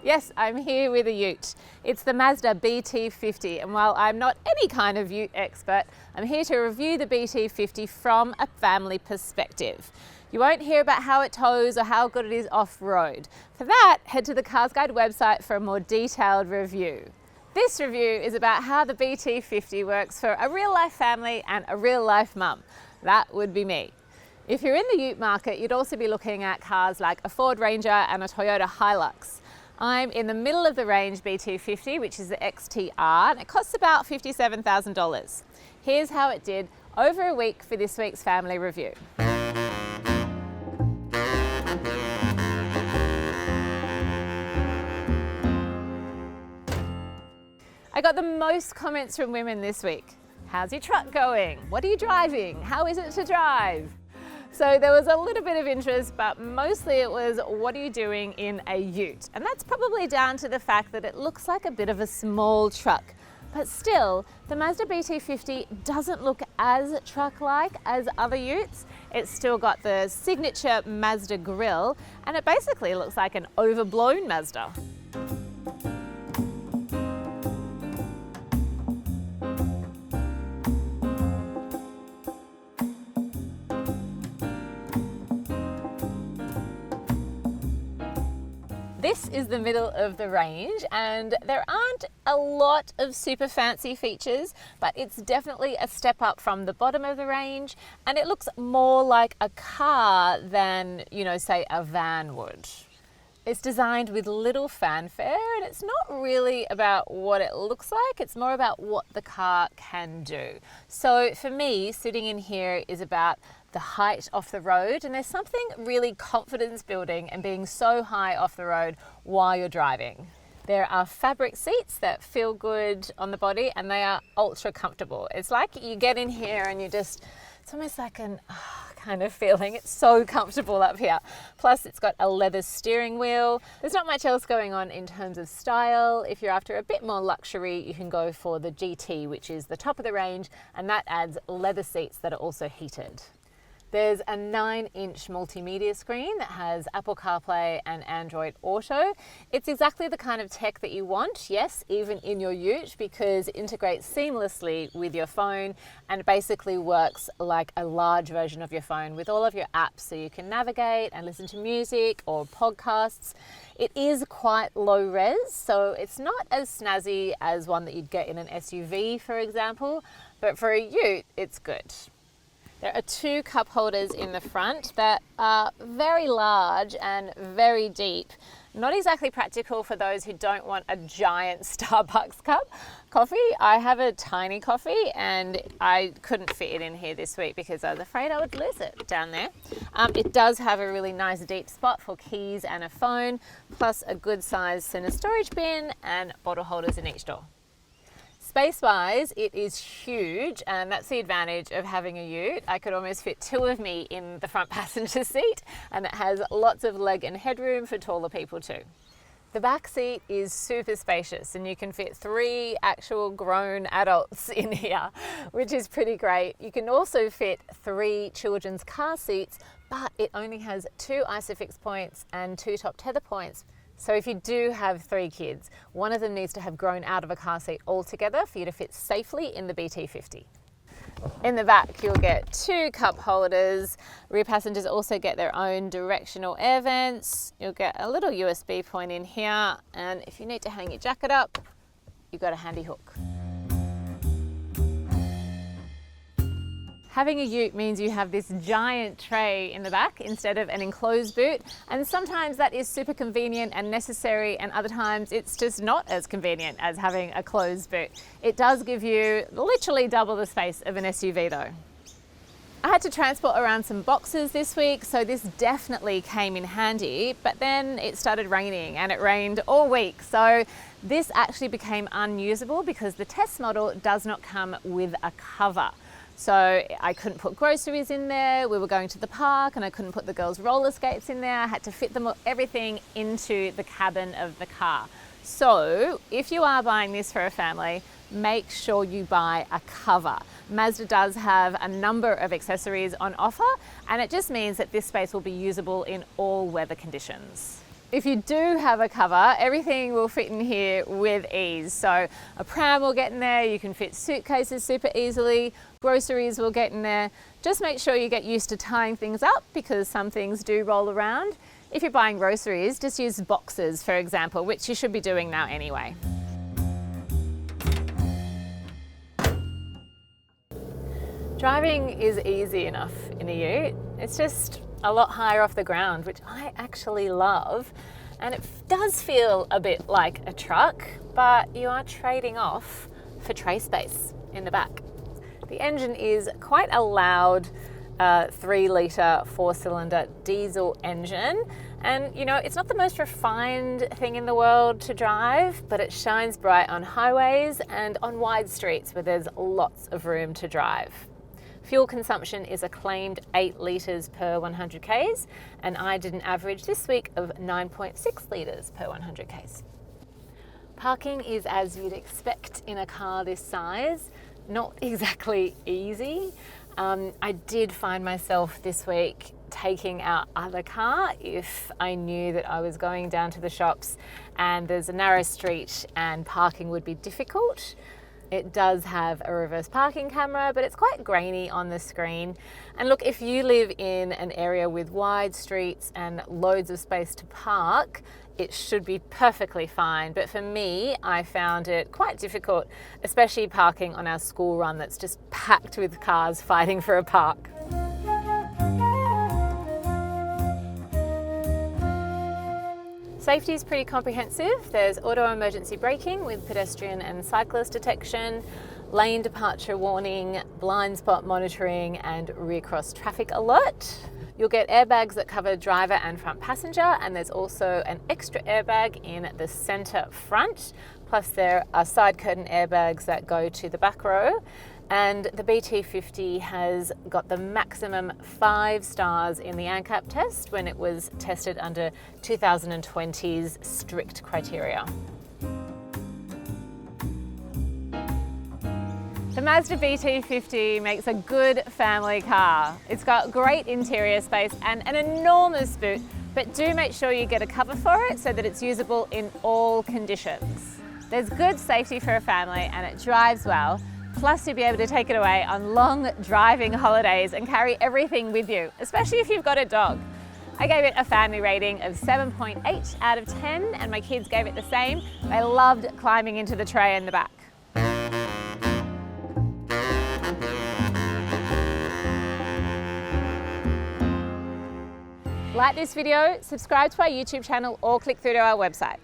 Yes, I'm here with a ute. It's the Mazda BT50, and while I'm not any kind of ute expert, I'm here to review the BT50 from a family perspective. You won't hear about how it tows or how good it is off-road. For that, head to the CarsGuide website for a more detailed review. This review is about how the BT50 works for a real-life family and a real-life mum. That would be me. If you're in the ute market, you'd also be looking at cars like a Ford Ranger and a Toyota Hilux. I'm in the middle of the range BT50, which is the XTR, and it costs about $57,000. Here's how it did over a week for this week's family review. I got the most comments from women this week. How's your truck going? What are you driving? How is it to drive? So there was a little bit of interest, but mostly it was, what are you doing in a ute? And that's probably down to the fact that it looks like a bit of a small truck. But still, the Mazda BT50 doesn't look as truck-like as other utes. It's still got the signature Mazda grille, and it basically looks like an overblown Mazda. This is the middle of the range, and there aren't a lot of super fancy features, but it's definitely a step up from the bottom of the range, and it looks more like a car than, say a van would. It's designed with little fanfare, and it's not really about what it looks like, it's more about what the car can do. So for me, sitting in here is about the height off the road, and there's something really confidence building and being so high off the road while you're driving. There are fabric seats that feel good on the body, and they are ultra comfortable. It's like you get in here and it's almost like an kind of feeling. It's so comfortable up here. Plus it's got a leather steering wheel. There's not much else going on in terms of style. If you're after a bit more luxury, you can go for the GT, which is the top of the range, and that adds leather seats that are also heated. There's a 9-inch multimedia screen that has Apple CarPlay and Android Auto. It's exactly the kind of tech that you want, yes, even in your ute, because it integrates seamlessly with your phone and basically works like a large version of your phone with all of your apps, so you can navigate and listen to music or podcasts. It is quite low res, so it's not as snazzy as one that you'd get in an SUV, for example, but for a ute, it's good. There are 2 cup holders in the front that are very large and very deep. Not exactly practical for those who don't want a giant Starbucks cup coffee. I have a tiny coffee and I couldn't fit it in here this week because I was afraid I would lose it down there. It does have a really nice deep spot for keys and a phone, plus a good sized center storage bin and bottle holders in each door. Space-wise, it is huge, and that's the advantage of having a ute. I could almost fit 2 of me in the front passenger seat, and it has lots of leg and headroom for taller people too. The back seat is super spacious, and you can fit 3 actual grown adults in here, which is pretty great. You can also fit 3 children's car seats, but it only has 2 ISOFIX points and 2 top tether points. So if you do have 3 kids, one of them needs to have grown out of a car seat altogether for you to fit safely in the BT50. In the back, you'll get 2 cup holders. Rear passengers also get their own directional air vents. You'll get a little USB point in here, and if you need to hang your jacket up, you've got a handy hook. Having a ute means you have this giant tray in the back instead of an enclosed boot, and sometimes that is super convenient and necessary, and other times it's just not as convenient as having a closed boot. It does give you literally double the space of an SUV though. I had to transport around some boxes this week, so this definitely came in handy, but then it started raining and it rained all week. So this actually became unusable because the test model does not come with a cover. So I couldn't put groceries in there, we were going to the park and I couldn't put the girls' roller skates in there. I had to fit everything into the cabin of the car. So if you are buying this for a family, make sure you buy a cover. Mazda does have a number of accessories on offer, and it just means that this space will be usable in all weather conditions. If you do have a cover, everything will fit in here with ease. So a pram will get in there, you can fit suitcases super easily, groceries will get in there. Just make sure you get used to tying things up because some things do roll around. If you're buying groceries, just use boxes, for example, which you should be doing now anyway. Driving is easy enough in a ute. It's just a lot higher off the ground, which I actually love. And it does feel a bit like a truck, but you are trading off for tray space in the back. The engine is quite a loud 3-litre 4-cylinder diesel engine. And you know, it's not the most refined thing in the world to drive, but it shines bright on highways and on wide streets where there's lots of room to drive. Fuel consumption is a claimed 8 litres per 100 k's, and I did an average this week of 9.6 litres per 100 k's. Parking is as you'd expect in a car this size, not exactly easy. I did find myself this week taking our other car if I knew that I was going down to the shops and there's a narrow street and parking would be difficult. It does have a reverse parking camera, but it's quite grainy on the screen. And look, if you live in an area with wide streets and loads of space to park, it should be perfectly fine. But for me, I found it quite difficult, especially parking on our school run that's just packed with cars fighting for a park. Safety is pretty comprehensive. There's auto emergency braking with pedestrian and cyclist detection, lane departure warning, blind spot monitoring, and rear cross traffic alert. You'll get airbags that cover driver and front passenger, and there's also an extra airbag in the center front. Plus there are side curtain airbags that go to the back row. And the BT50 has got the maximum 5 stars in the ANCAP test when it was tested under 2020's strict criteria. The Mazda BT50 makes a good family car. It's got great interior space and an enormous boot, but do make sure you get a cover for it so that it's usable in all conditions. There's good safety for a family and it drives well. Plus you'll be able to take it away on long driving holidays and carry everything with you, especially if you've got a dog. I gave it a family rating of 7.8 out of 10 and my kids gave it the same. They loved climbing into the tray in the back. Like this video, subscribe to our YouTube channel or click through to our website.